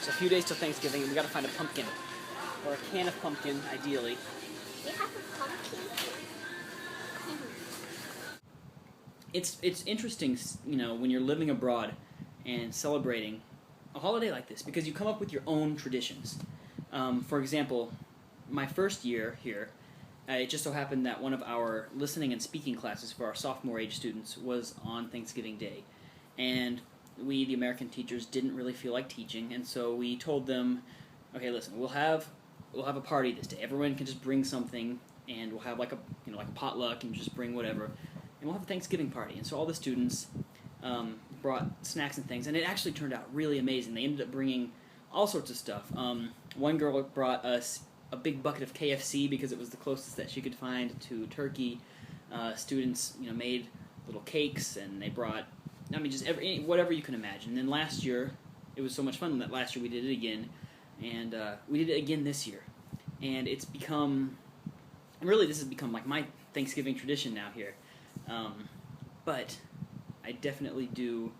a few days till Thanksgiving, and we gotta find a pumpkin. Or a can of pumpkin, ideally. We have a pumpkin. It's interesting, you know, when you're living abroad and celebrating a holiday like this, because you come up with your own traditions. For example, my first year here, it just so happened that one of our listening and speaking classes for our sophomore age students was on Thanksgiving Day. And we, the American teachers, didn't really feel like teaching, and so we told them, okay, listen, we'll have a party this day. Everyone can just bring something, and we'll have like a potluck, and just bring whatever, and we'll have a Thanksgiving party. And so all the students brought snacks and things, and it actually turned out really amazing. They ended up bringing all sorts of stuff. One girl brought us a big bucket of KFC because it was the closest that she could find to turkey. Students, made little cakes, and they brought, just whatever you can imagine. And then last year, it was so much fun that last year we did it again, and we did it again this year. And it's become, really this has become like my Thanksgiving tradition now here. But I definitely do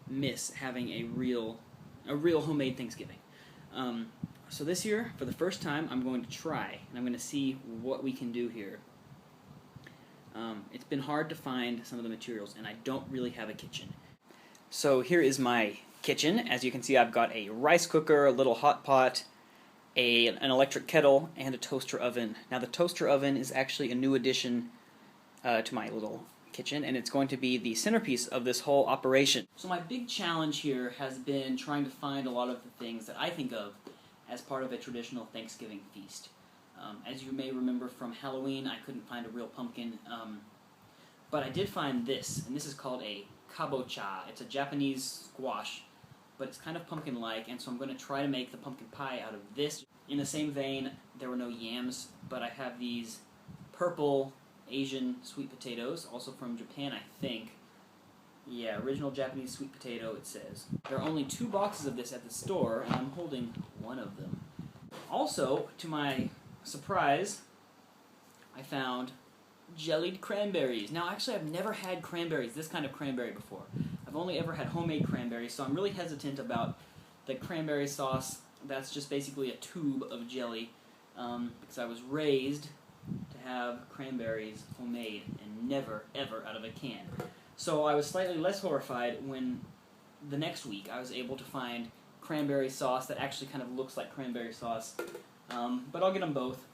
miss having a real homemade Thanksgiving. So this year, for the first time, I'm going to try, and I'm going to see what we can do here. It's been hard to find some of the materials, and I don't really have a kitchen. So here is my kitchen. As you can see, I've got a rice cooker, a little hot pot, an electric kettle, and a toaster oven. Now the toaster oven is actually a new addition to my little kitchen, and it's going to be the centerpiece of this whole operation. So my big challenge here has been trying to find a lot of the things that I think of as part of a traditional Thanksgiving feast. As you may remember from Halloween, I couldn't find a real pumpkin, but I did find this, and this is called a kabocha. It's a Japanese squash, but it's kind of pumpkin-like, and so I'm going to try to make the pumpkin pie out of this. In the same vein, there were no yams, but I have these purple Asian sweet potatoes, also from Japan, I think. Yeah, original Japanese sweet potato, it says. There are only 2 boxes of this at the store, and I'm holding one of them. Also, to my surprise, I found jellied cranberries. Now, actually, I've never had cranberries, this kind of cranberry, before. I've only ever had homemade cranberries, so I'm really hesitant about the cranberry sauce. That's just basically a tube of jelly, because I was raised to have cranberries homemade and never, ever out of a can. So I was slightly less horrified when the next week I was able to find cranberry sauce that actually kind of looks like cranberry sauce. But I'll get them both.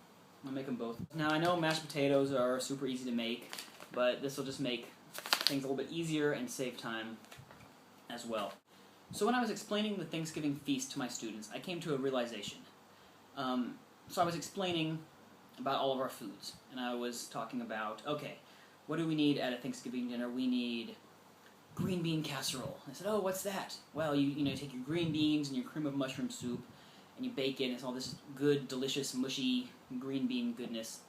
I'll make them both. Now I know mashed potatoes are super easy to make, but this will just make things a little bit easier and save time as well. So when I was explaining the Thanksgiving feast to my students, I came to a realization. So I was explaining about all of our foods, and I was talking about, okay, what do we need at a Thanksgiving dinner? We need green bean casserole. I said, oh, what's that? Well, you take your green beans and your cream of mushroom soup, and you bake it, and it's all this good, delicious, mushy green bean goodness.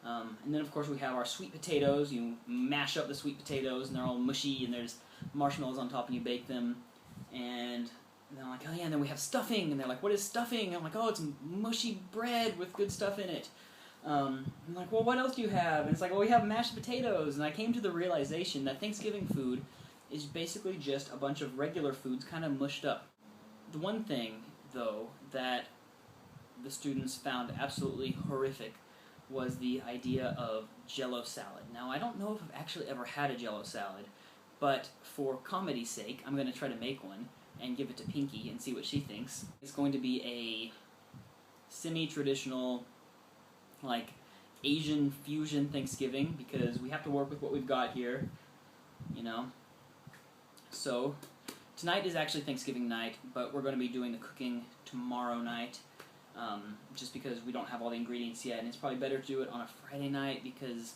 And then, of course, we have our sweet potatoes. You mash up the sweet potatoes, and they're all mushy, and there's marshmallows on top, and you bake them. And I'm like, oh yeah, and then we have stuffing, and they're like, what is stuffing? And I'm like, oh, it's mushy bread with good stuff in it. I'm like, well, what else do you have? And it's like, well, we have mashed potatoes. And I came to the realization that Thanksgiving food is basically just a bunch of regular foods kind of mushed up. The one thing, though, that the students found absolutely horrific was the idea of Jell-O salad. Now, I don't know if I've actually ever had a Jell-O salad, but for comedy's sake, I'm going to try to make one and give it to Pinky and see what she thinks. It's going to be a semi-traditional, like, Asian fusion Thanksgiving, because we have to work with what we've got here, So, tonight is actually Thanksgiving night, but we're going to be doing the cooking tomorrow night, just because we don't have all the ingredients yet, and it's probably better to do it on a Friday night, because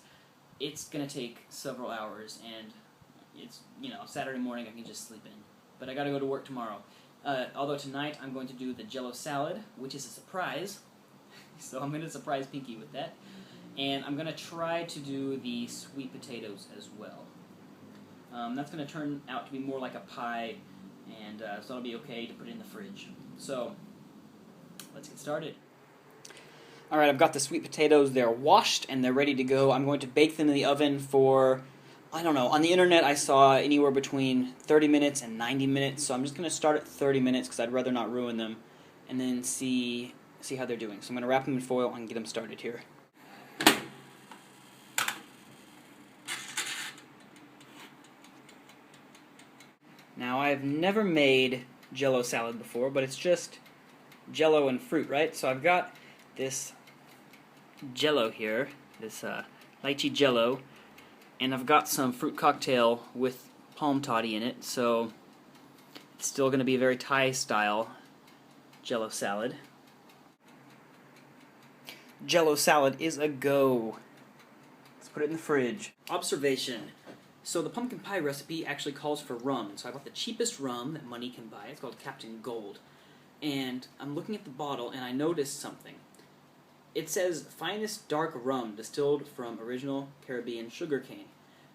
it's going to take several hours, and it's, Saturday morning I can just sleep in. But I got to go to work tomorrow. Although tonight I'm going to do the Jell-O salad, which is a surprise. So I'm going to surprise Pinky with that. And I'm going to try to do the sweet potatoes as well. That's going to turn out to be more like a pie, and so it'll be okay to put it in the fridge. So, let's get started. Alright, I've got the sweet potatoes. They're washed and they're ready to go. I'm going to bake them in the oven for I don't know. On the internet, I saw anywhere between 30 minutes and 90 minutes, so I'm just going to start at 30 minutes because I'd rather not ruin them, and then see how they're doing. So I'm going to wrap them in foil and get them started here. Now, I've never made Jell-O salad before, but it's just Jell-O and fruit, right? So I've got this Jell-O here, this lychee Jell-O, and I've got some fruit cocktail with palm toddy in it, so it's still going to be a very Thai-style Jell-O salad. Jell-O salad is a go. Let's put it in the fridge. Observation. So the pumpkin pie recipe actually calls for rum. So I bought the cheapest rum that money can buy. It's called Captain Gold. And I'm looking at the bottle and I noticed something. It says finest dark rum distilled from original Caribbean sugarcane.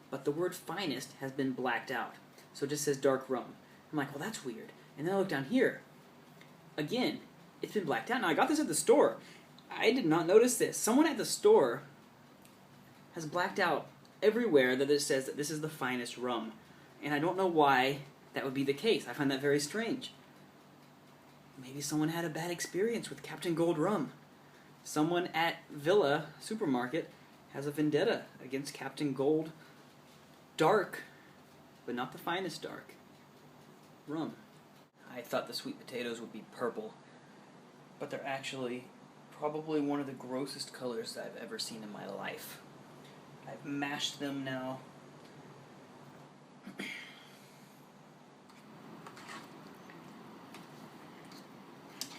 But the word finest has been blacked out. So it just says dark rum. I'm like, well, that's weird. And then I look down here. Again, it's been blacked out. Now, I got this at the store. I did not notice this. Someone at the store has blacked out everywhere that it says that this is the finest rum. And I don't know why that would be the case. I find that very strange. Maybe someone had a bad experience with Captain Gold rum. Someone at Villa Supermarket has a vendetta against Captain Gold dark, but not the finest dark, rum. I thought the sweet potatoes would be purple, but they're actually probably one of the grossest colors that I've ever seen in my life. I've mashed them now.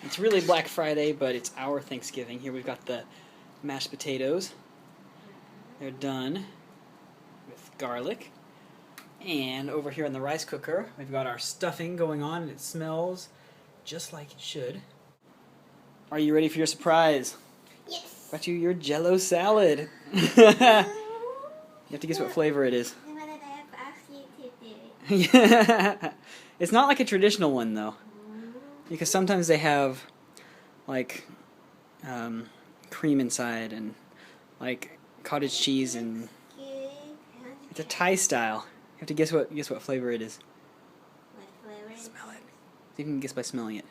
It's really Black Friday, but it's our Thanksgiving. Here we've got the mashed potatoes. They're done with garlic. And over here in the rice cooker, we've got our stuffing going on, and it smells just like it should. Are you ready for your surprise? Yes. Got you your Jell-O salad. You have to guess what flavor it is. The one that I have asked you to do. Yeah. It's not like a traditional one, though. Because sometimes they have, like, cream inside and, like, cottage cheese, and it's a Thai style. You have to guess what flavor it is. What flavor is it? Smell it. You can guess by smelling it.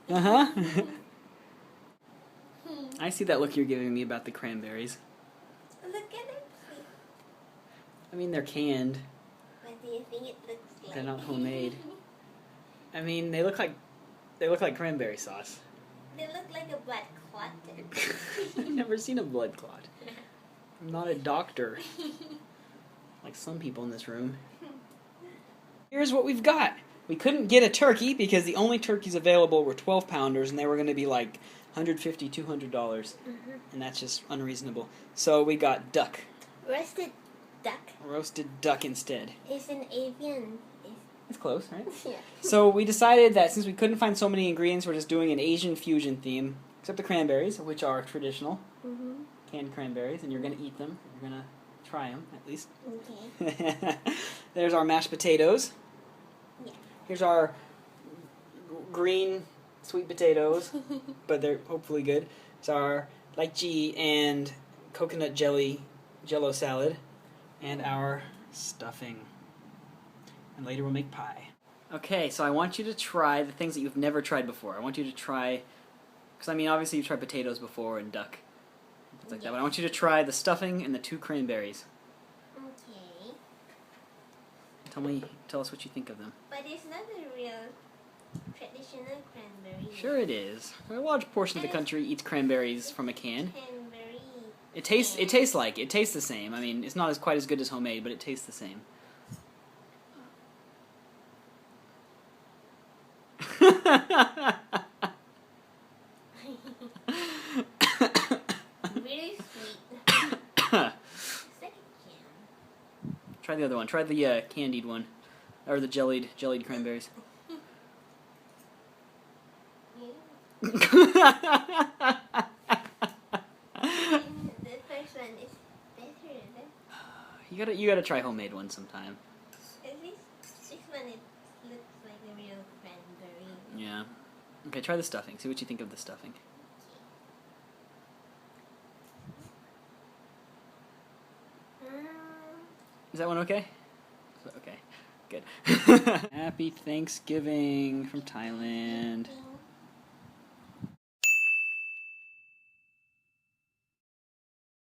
Uh-huh. I see that look you're giving me about the cranberries. Look at it. I mean, they're canned. What do you think it looks like? They're not homemade. I mean, they look like cranberry sauce. They look like a blood clot. I've never seen a blood clot. I'm not a doctor, like some people in this room. Here's what we've got. We couldn't get a turkey because the only turkeys available were 12-pounders, and they were going to be like $150, $200, and that's just unreasonable. So we got duck. Roasted duck. Roasted duck instead. It's an avian. It's close, right? Yeah. So we decided that since we couldn't find so many ingredients, we're just doing an Asian fusion theme, except the cranberries, which are traditional. Canned cranberries, and you're going to eat them. You're going to try them, at least. Okay. There's our mashed potatoes. Yeah. Here's our green sweet potatoes, but they're hopefully good. It's our lychee and coconut jelly Jell-O salad, and our stuffing. And later we'll make pie. Okay, so I want you to try the things that you've never tried before. I want you to try, because I mean obviously you've tried potatoes before and duck, things like that, but I want you to try the stuffing and the 2 cranberries. Okay. Tell us what you think of them. But it's not a real traditional cranberry. Sure it is. A large portion of the country eats cranberries from a can. Cranberry. It tastes the same. I mean, it's not quite as good as homemade, but it tastes the same. Really sweet. It's like a can. Try the other one. Try the candied one, or the jellied cranberries. The first one is better. You gotta try homemade ones sometime. At least this one it looks like a real cranberry. Yeah. Okay, try the stuffing. See what you think of the stuffing. Is that one okay? Okay, good. Happy Thanksgiving from Thailand.